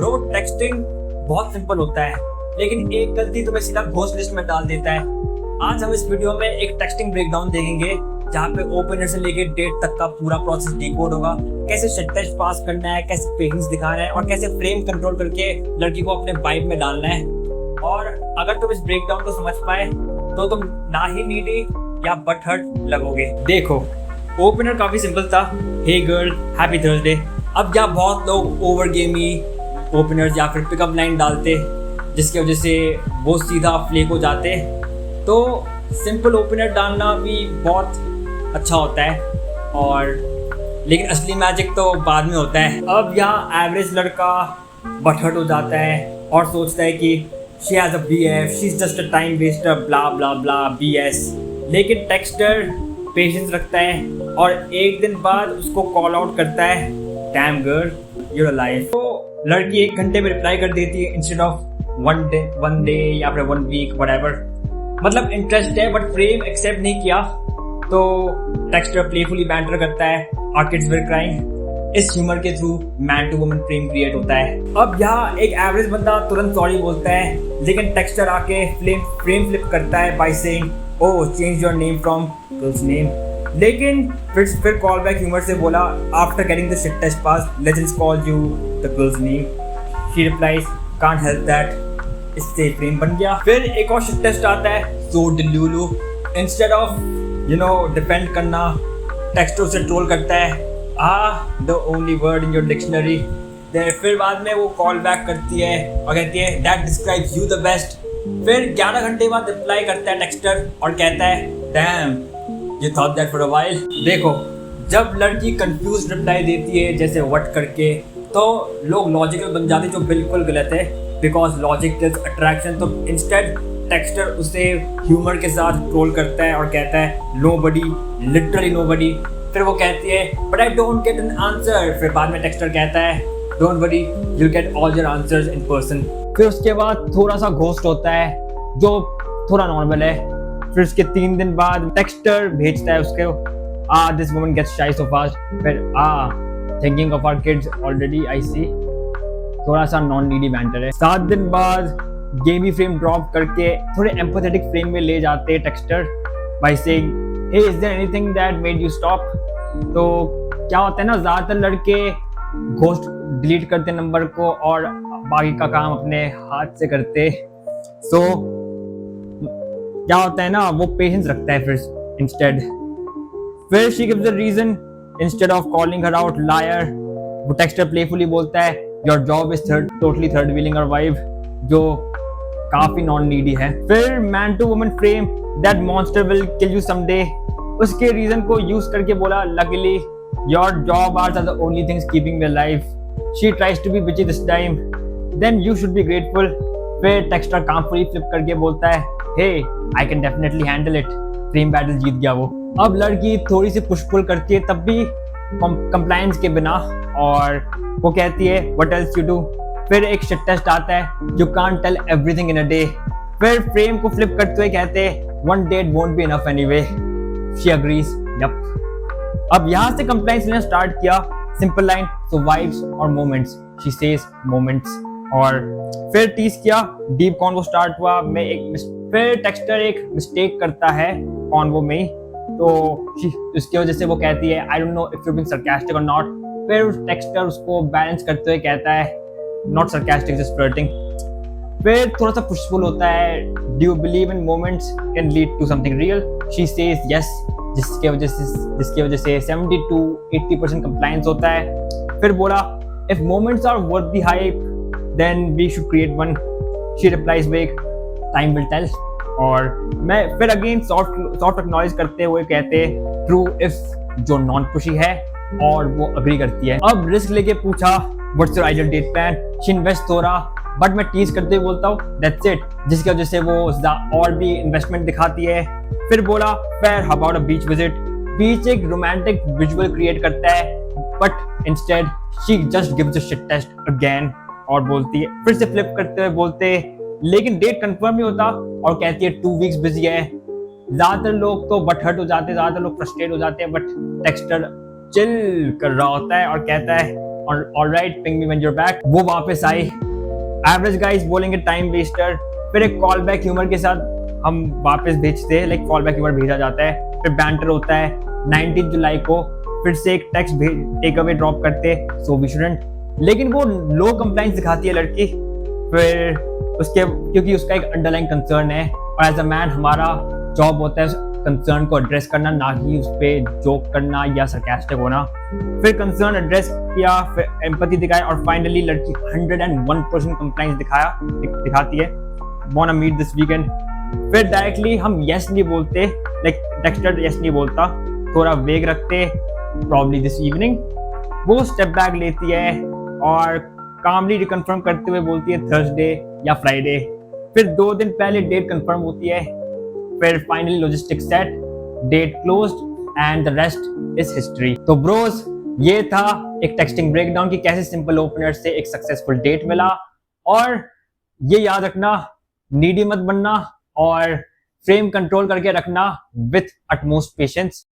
Bro texting बहुत simple होता है, लेकिन एक गलती तुम्हें सीधा घोस्ट लिस्ट में डाल देता है। आज हम इस वीडियो में एक टेक्सटिंग ब्रेकडाउन देखेंगे जहाँ पे ओपनर से लेके डेट तक का पूरा प्रोसेस डिकोड होगा, कैसे शिट टेस्ट पास करना है, कैसे पेशेंस दिखाना है और कैसे फ्रेम कंट्रोल करके लड़की को अपने वाइब में डालना है। और अगर तुम इस ब्रेकडाउन को समझ पाए तो तुम ना ही नीडी या बट हर्ट लगोगे। देखो, ओपनर काफी सिंपल था, हे गर्ल हैप्पी थर्सडे। अब यहाँ बहुत लोग ओवर गेमी ओपनर्स या फिर पिकअप लाइन डालते जिसकी वजह से वो सीधा फ्लेक हो जाते। तो सिंपल ओपनर डालना भी बहुत अच्छा होता है, और लेकिन असली मैजिक तो बाद में होता है। अब यहाँ एवरेज लड़का बटहट हो जाता है और सोचता है कि she has a BF, she is just a time Wester, blah blah blah BS। लेकिन टेक्स्टर पेशेंस रखता है और एक दिन बाद उसको कॉल आउट करता है, डैम गर्ल यूर अलाइव। तो लड़की 1 घंटे में रिप्लाई कर देती है इंस्टेड ऑफ वन डे या फिर 1 वीक व्हाटएवर। मतलब इंटरेस्ट है बट फ्रेम एक्सेप्ट नहीं किया। तो टेक्स्टर प्लेफुली बैंटर करता है, आवर किड्स वर क्राइंग। इस ह्यूमर के through man to woman frame create होता है। अब यहाँ एक एवरेज बंदा तुरंत सॉरी बोलता है, लेकिन टेक्स्टर आके फ्रेम फ्लिप करता है by saying oh change your name from girls name. लेकिन फिर कॉल बैक ह्यूमर से बोला, after getting the shit test pass legends call you the girls name. She replies can't help that. इससे frame बन गया। फिर एक और शिट टेस्ट आता है, so delulu. Instead of depend करना, टेक्स्टर से ट्रोल करता है, the only word in your dictionary. फिर बाद में वो कॉल बैक करती है और कहती है that describes you the best. फिर 11 घंटे बाद रिप्लाई करता है टेक्स्टर और कहता है damn you thought that for a while. देखो, जब लड़की कंफ्यूज रिप्लाई देती है जैसे व्हाट करके, तो लोग लॉजिकल बन जाते, जो बिल्कुल गलत है, बिकॉज लॉजिक टेल्स अट्रैक्शन। तो इंस्टेड टेक्स्टर उसे ह्यूमर के साथ ट्रोल करता है और कहता है नोबडी, लिटरली नोबडी। फिर वो कहती है but I don't get an answer. फिर बाद में टेक्स्टर कहता है don't worry you get all your answers in person. फिर उसके बाद थोड़ा सा घोस्ट होता है जो थोड़ा नॉर्मल है। फिर उसके 3 दिन बाद टेक्स्टर भेजता है उसके this woman gets shy so fast. फिर thinking of our kids already I see. थोड़ा सा नॉन नीडी बैंटर है। 7 दिन बाद गेमी फ्रेम ड्रॉप करके थोड़े एम्पैथेटिक फ्रेम में ले जाते हैं texter by saying hey is there anything that made you stop. तो क्या होता है ना, ज्यादातर लड़के घोस्ट डिलीट करते नंबर को और बाकी का काम अपने हाथ से करते। सो क्या होता है ना, वो पेशेंस रखता है फिर इंस्टेड। फिर she gives the reason instead of calling her out liar. वो टेक्स्टर प्लेफुली बोलता है your job is totally third wheeling और वाइफ, जो काफी नॉन नीडी है। फिर man to woman frame that monster will kill you someday. उसके reason को यूज करके बोला luckily your job are the only things keeping your life. She tries to be busy this time, then you should be grateful. फिर texter calmfully flip करके बोलता है hey I can definitely handle it. Frame battle जीत गया वो। अब लड़की थोड़ी सी पुश पुल करती है, तब भी कंप्लायंस के बिना, और वो कहती है व्हाट एल्स यू डू। फिर एक शिट टेस्ट आता है, you can't tell everything in a day. फिर फ्रेम को फ्लिप करते हुए कहते हैं one date won't be enough anyway. She agrees yup. अब यहाँ से कंप्लायंस लेना स्टार्ट किया। सिंपल लाइन, सो वाइब्स और मोमेंट्स, शी सेज मोमेंट्स। और फिर टीज किया, डीप कॉन्वो स्टार्ट हुआ। फिर टेक्स्टर एक मिस्टेक करता है कॉन्वो में, तो उसकी वजह से वो कहती है I don't know if you being sarcastic or not। फिर टेक्स्टर उसको बैलेंस करते हुए कहता है नॉट sarcastic just flirting। फिर थोड़ा सा पुशफुल होता है, do you believe in moments can lead to something real. She says yes, जिसके वजह से 70 to 80% कंप्लायंस होता है। फिर बोला if moments are worth the hype then we should create one. She replies back time will tell. और मैं फिर अगेन सॉफ्ट एक्नॉलेज करते हुए कहते ट्रू इफ, जो नॉन पुशी है, और वो अग्री करती है। अब रिस्क लेके पूछा what's your ideal date plan. She invest थोड़ा, बट मैं टीज करते हुए बोलता हूँ दैट्स इट, जिसकी वजह से वो और भी इन्वेस्टमेंट दिखाती है। फिर बोला fair how about a beach visit. Beach एक रोमांटिक विजुअल क्रिएट करता है, but instead she just gives a shit test again और बोलती है, फिर से फ्लिप करते हुए बोलते लेकिन डेट कंफर्म नहीं होता और कहती है 2 वीक्स बिजी है। ज्यादातर लोग तो बटहट हो जाते हैं, ज्यादातर लोग फ्रस्ट्रेट हो जाते हैं, बट टेक्स्टर चिल कर रहा होता है और कहता है alright ping me when you are back. वो वापस आई। एवरेज गाइस बोलेंगे टाइम वेस्टर, फिर एक कॉल बैक ह्यूमर के साथ हम वापस भेजते हैं, लाइक कॉल बैक ह्यूमर भेजा जाता है, फिर बैंटर होता है। 19 जुलाई को फिर से एक टेक्स्ट टेक अवे ड्रॉप करते, सो वी शुडंट, लेकिन वो लो कंप्लाइंस दिखाती है लड़की, फिर उसके क्योंकि उसका एक अंडरलाइन कंसर्न है, और एज अ मैन हमारा जॉब होता है कंसर्न को एड्रेस करना, ना कि उस पर जोक करना या सरकास्टिक होना। फिर कंसर्न एड्रेस किया, फिर एम्पैथी दिखाई, और फाइनली लड़की 101% कंप्लाइंस दिखाती है, वांना मीट दिस वीकेंड। फिर डायरेक्टली हम यस नहीं बोलते, लाइक टेक्स्टर यस नहीं बोलता, थोड़ा वेग रखते, प्रॉब्ली दिस इवनिंग। वो स्टेप बैक लेती है और कामली रिकन्फर्म करते हुए बोलती है थर्सडे या फ्राइडे। फिर 2 दिन पहले डेट कंफर्म होती है, फिर finally logistic set, date closed and the rest is history. तो ब्रोस, ये था एक टेक्सटिंग ब्रेकडाउन की कैसे सिंपल ओपनर से एक सक्सेसफुल डेट मिला। और ये याद रखना, नीडी मत बनना और फ्रेम कंट्रोल करके रखना विथ अटमोस्ट पेशेंस।